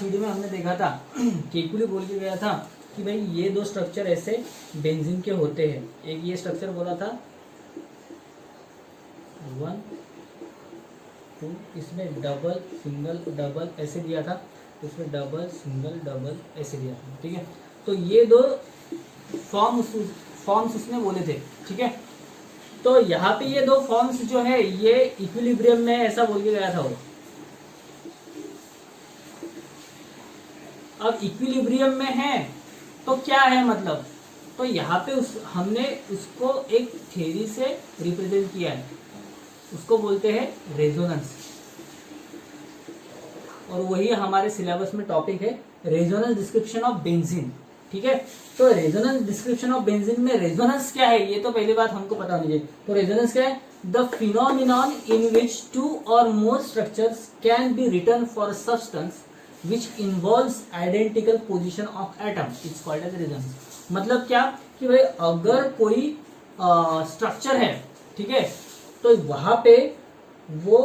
Last video में हमने देखा था केकुली बोल के गया था कि भाई ये दो स्ट्रक्चर ऐसे बेंजीन के होते हैं। एक ये स्ट्रक्चर बोला था 1 2, इसमें डबल सिंगल डबल ऐसे दिया था, इसमें डबल सिंगल डबल ऐसे दिया था। ठीक है, तो ये दो फॉर्म्स उसने बोले थे। ठीक है, तो यहाँ पे ये दो फॉर्म्स जो है ये इक्विलिब्रियम में ऐसा बोल के गया था वो। अब इक्विलिब्रियम में है तो क्या है मतलब, तो यहाँ पे हमने उसको एक थ्योरी से रिप्रेजेंट किया है, उसको बोलते हैं रेजोनेंस। और वही हमारे सिलेबस में टॉपिक है रेजोनेंस डिस्क्रिप्शन ऑफ बेंजीन। ठीक है, तो रेजोनेंस डिस्क्रिप्शन ऑफ बेंजीन में रेजोनेंस क्या है ये तो पहली बात हमको पता होनी चाहिए। तो रेजोनेंस क्या है? The phenomenon in which 2 or more structures can be written for substance which involves identical position of atom it's called as resonance। मतलब क्या कि भाई अगर कोई स्ट्रक्चर है, ठीक है, तो वहां पे वो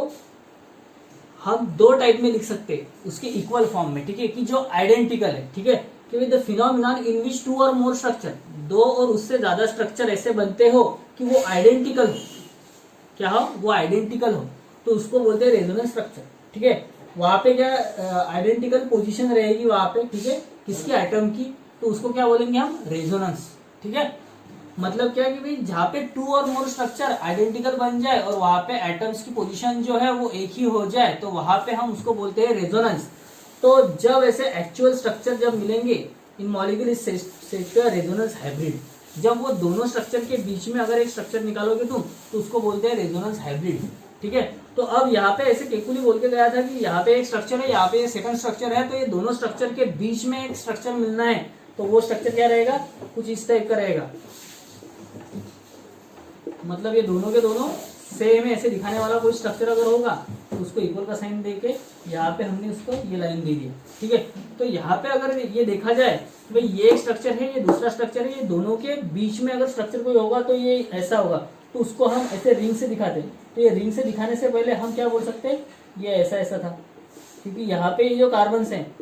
हम दो टाइप में लिख सकते हैं उसके इक्वल फॉर्म में। ठीक है, कि जो आइडेंटिकल है। ठीक है, कि the phenomenon in which 2 or more structure, दो और उससे ज्यादा स्ट्रक्चर ऐसे बनते हो कि वो आइडेंटिकल हो। क्या हो? वो आइडेंटिकल हो, तो उसको बोलते हैं रेजोनेंस स्ट्रक्चर। ठीक है, वहां पे क्या आइडेंटिकल पोजीशन रहेगी वहां पे, ठीक है, किसकी? एटम की, तो उसको क्या बोलेंगे हम? रेजोनेंस। ठीक है, मतलब क्या कि भाई जहाँ पे 2 और मोर स्ट्रक्चर आइडेंटिकल बन जाए और वहां पे एटम्स की पोजीशन जो है वो एक ही हो जाए तो वहां पे हम उसको बोलते हैं रेजोनेंस। तो जब ऐसे एक्चुअल स्ट्रक्चर जब मिलेंगे in molecule is said to resonance hybrid. जब वो दोनों स्ट्रक्चर के बीच में अगर एक स्ट्रक्चर निकालोगे तुम तो उसको बोलते हैं रेजोनेंस हाइब्रिड। ठीक है, तो अब यहाँ पे ऐसे केकुली बोल के गया था कि यहाँ पे एक स्ट्रक्चर है, यहाँ पे सेकंड स्ट्रक्चर है, तो ये दोनों स्ट्रक्चर के बीच में एक स्ट्रक्चर मिलना है, तो वो स्ट्रक्चर क्या रहेगा? कुछ इस टाइप का रहेगा। मतलब ये दोनों के दोनों सेम ऐसे दिखाने वाला कोई स्ट्रक्चर अगर होगा तो उसको इक्वल का साइन देके यहाँ पे हमने उसको ये लाइन दे दी। ठीक है, तो यहाँ पे अगर ये देखा जाए तो भाई ये एक स्ट्रक्चर है, ये दूसरा स्ट्रक्चर है, ये दोनों के बीच में अगर स्ट्रक्चर कोई होगा तो ये ऐसा होगा, तो उसको हम ऐसे रिंग से दिखाते हैं। तो ये रिंग से दिखाने से पहले हम क्या बोल सकते हैं? ये ऐसा ऐसा था, क्योंकि यहाँ पे ये जो कार्बन्स हैं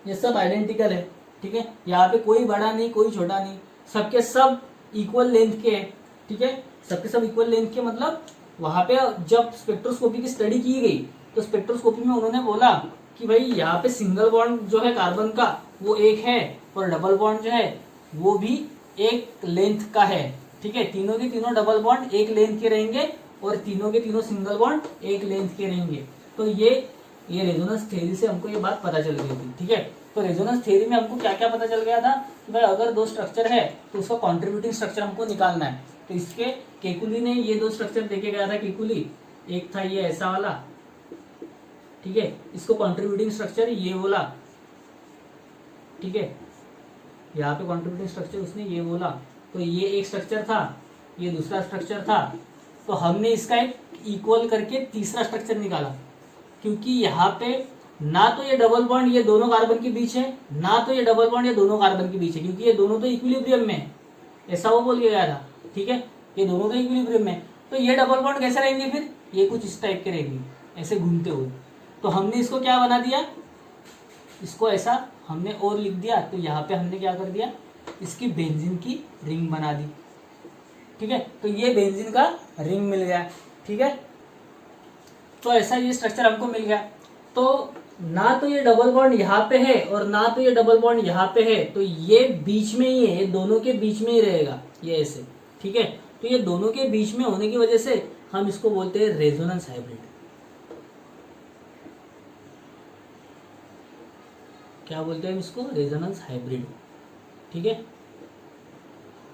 ये सब आइडेंटिकल है। ठीक है, यहाँ पे कोई बड़ा नहीं कोई छोटा नहीं, सबके सब इक्वल लेंथ के है। ठीक है, सबके सब इक्वल लेंथ के, मतलब वहां पे जब स्पेक्ट्रोस्कोपी की स्टडी की गई तो स्पेक्ट्रोस्कोपी में उन्होंने बोला कि भाई यहाँ पे सिंगल बॉन्ड जो है कार्बन का वो एक है और डबल बॉन्ड जो है वो भी एक लेंथ का है। ठीक है, तीनों के तीनों डबल बॉन्ड एक लेंथ के रहेंगे और तीनों के तीनों सिंगल बॉन्ड एक लेंथ के रहेंगे। तो ये रेजोनेंस थ्योरी से हमको ये बात पता चल गई थी। ठीक है, तो रेजोनेंस थ्योरी में हमको क्या क्या पता चल गया था कि भाई अगर दो स्ट्रक्चर है तो उसका कॉन्ट्रीब्यूटिंग स्ट्रक्चर हमको निकालना है। तो इसके केकुली ने ये दो स्ट्रक्चर देखे गया था केकुली, एक था ये ऐसा वाला, ठीक है, इसको कॉन्ट्रीब्यूटिंग स्ट्रक्चर ये बोला। ठीक है, यहाँ पे कॉन्ट्रीब्यूटिंग स्ट्रक्चर उसने ये बोला, तो ये एक स्ट्रक्चर था, ये दूसरा स्ट्रक्चर था, तो हमने इसका एक इक्वल करके तीसरा स्ट्रक्चर निकाला। क्योंकि यहाँ पे ना तो ये डबल बॉन्ड ये दोनों कार्बन के बीच है, ना तो ये डबल बॉन्ड ये दोनों कार्बन के बीच है, क्योंकि ये दोनों तो इक्विलिब्रियम में है, ऐसा वो बोल के गया था। ठीक है, ये दोनों तो इक्विलिब्रियम में, तो ये डबल बॉन्ड कैसे रहेंगे? फिर ये कुछ इस टाइप के रहेंगे ऐसे घूमते हुए। तो हमने इसको क्या बना दिया? इसको ऐसा हमने और लिख दिया, तो यहाँ पे हमने क्या कर दिया? इसकी बेंजीन की रिंग बना दी। ठीक है, तो ये बेंजीन का रिंग मिल गया। ठीक है, तो ऐसा ये स्ट्रक्चर हमको मिल गया। तो ना तो ये डबल बॉन्ड यहाँ पे है और ना तो ये डबल बॉन्ड यहाँ पे है, तो ये बीच में ही है, ये दोनों के बीच में ही रहेगा ये ऐसे। ठीक है, तो ये दोनों के बीच में होने की वजह से हम इसको बोलते हैं रेजोनेंस हाइब्रिड। क्या बोलते हैं हम इसको? Resonance hybrid. ठीक है,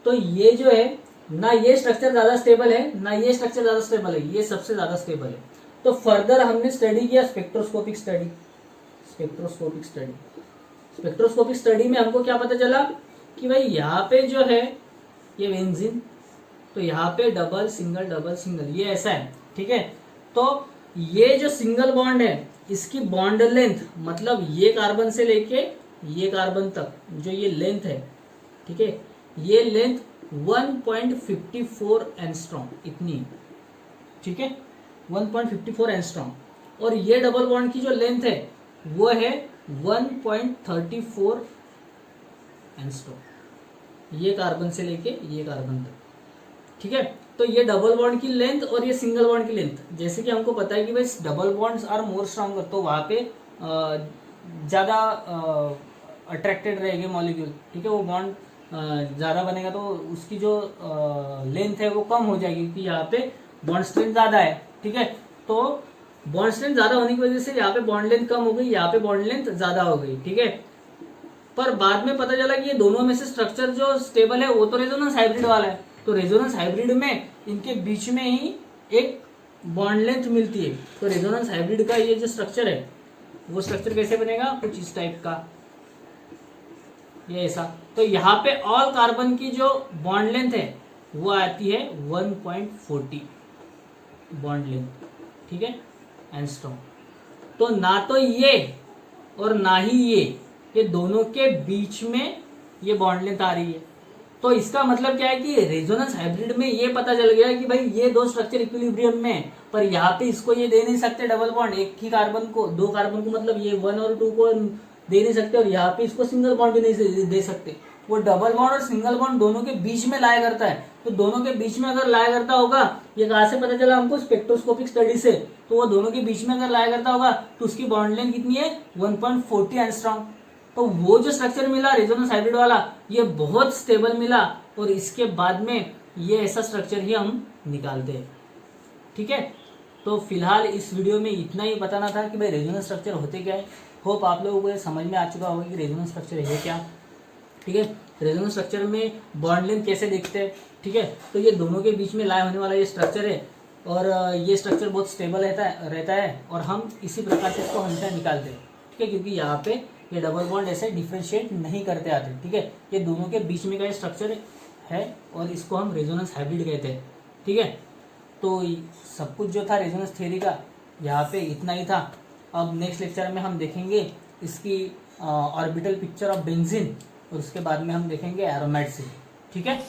तो ये जो है ना ये स्ट्रक्चर ज्यादा स्टेबल है ना ये स्ट्रक्चर ज्यादा स्टेबल है, ये सबसे ज्यादा स्टेबल है। तो फर्दर हमने स्टडी किया स्पेक्ट्रोस्कोपिक स्टडी। स्पेक्ट्रोस्कोपिक स्टडी में हमको क्या पता चला कि भाई यहाँ पे जो है ये बेंजीन, तो यहाँ पे डबल सिंगल ये ऐसा है। ठीक है, तो ये जो सिंगल बॉन्ड है इसकी बॉन्ड लेंथ, मतलब ये कार्बन से लेके ये कार्बन तक जो ये लेंथ है, ठीक है, ये लेंथ 1.54 एंगस्ट्रॉम इतनी है। ठीक है, 1.54 एंगस्ट्रॉम। और ये डबल बॉन्ड की जो लेंथ है वो है 1.34 एंगस्ट्रॉम, ये कार्बन से लेके ये कार्बन तक, ठीक है। तो ये डबल बॉन्ड की लेंथ और ये सिंगल बॉन्ड की लेंथ, जैसे कि हमको पता है कि भाई double bonds are more stronger, तो वहाँ पे ज़्यादा अट्रैक्टेड रहेंगे मॉलिक्यूल, ठीक है। वो बॉन्ड ज़्यादा बनेगा तो उसकी जो लेंथ है वो कम हो जाएगी, क्योंकि यहाँ पे बॉन्ड स्ट्रेंथ ज़्यादा है, ठीक है। तो बॉन्ड स्ट्रेंथ ज़्यादा होने की वजह से यहाँ पे बॉन्ड लेंथ कम हो गई, यहाँ पे बॉन्ड लेंथ ज़्यादा हो गई, ठीक है। पर बाद में पता चला कि ये दोनों में से स्ट्रक्चर जो स्टेबल है वो तो रेजोनेंस हाइब्रिड वाला है, तो रेजोनेंस हाइब्रिड में इनके बीच में ही एक बॉन्ड लेंथ मिलती है। तो रेजोनेंस हाइब्रिड का ये जो स्ट्रक्चर है वो स्ट्रक्चर कैसे बनेगा, कुछ इस टाइप का, ये ऐसा। तो यहाँ पे ऑल कार्बन की जो बॉन्ड लेंथ है वो आती है 1.40 बॉन्ड लेंथ, ठीक है, एंगस्ट्रॉम। तो ना तो ये और ना ही ये दोनों के बीच में ये बॉन्ड लेंथ आ रही है। तो इसका मतलब क्या है कि रेजोनेंस हाइब्रिड में ये पता चल गया कि भाई ये दो स्ट्रक्चर इक्विलिब्रियम में है, पर यहाँ पे इसको ये दे नहीं सकते डबल बॉन्ड, एक ही कार्बन को, दो कार्बन को, मतलब ये 1 और 2 को दे नहीं सकते, और यहाँ पे इसको सिंगल बॉन्ड भी नहीं दे सकते। वो डबल बॉन्ड और सिंगल बॉन्ड दोनों के बीच में लाया करता है। तो दोनों के बीच में अगर लाया करता होगा, ये कहाँ से पता चला हमको, स्पेक्ट्रोस्कोपिक स्टडी से। तो वो दोनों के बीच में अगर लाया करता होगा तो उसकी बॉन्ड लेंथ कितनी है, 1.40 एंगस्ट्रॉम। तो वो जो स्ट्रक्चर मिला रेजोनेंस हाइब्रिड वाला, ये बहुत स्टेबल मिला, और इसके बाद में ये ऐसा स्ट्रक्चर ही हम निकालते हैं, ठीक है। तो फिलहाल इस वीडियो में इतना ही बताना था कि भाई रेजोनेंस स्ट्रक्चर होते क्या है। होप आप लोगों को समझ में आ चुका होगा कि रेजोनेंस स्ट्रक्चर है क्या, ठीक है। रेजोनेंस स्ट्रक्चर में बॉन्ड लेंथ कैसे देखते हैं, ठीक है। तो ये दोनों के बीच में लाए होने वाला ये स्ट्रक्चर है, और ये स्ट्रक्चर बहुत स्टेबल रहता है, और हम इसी प्रकार से इसको हमेशा निकालते हैं, ठीक है, क्योंकि यहाँ पे ये डबल बॉन्ड ऐसे डिफ्रेंशिएट नहीं करते आते, ठीक है। ये दोनों के बीच में का ये स्ट्रक्चर है, और इसको हम रेजोनेंस हाइब्रिड कहते हैं, ठीक है। तो सब कुछ जो था रेजोनेंस थ्योरी का यहाँ पे इतना ही था। अब नेक्स्ट लेक्चर में हम देखेंगे इसकी ऑर्बिटल पिक्चर ऑफ बेंजीन, और उसके बाद में हम देखेंगे एरोमेट से, ठीक है।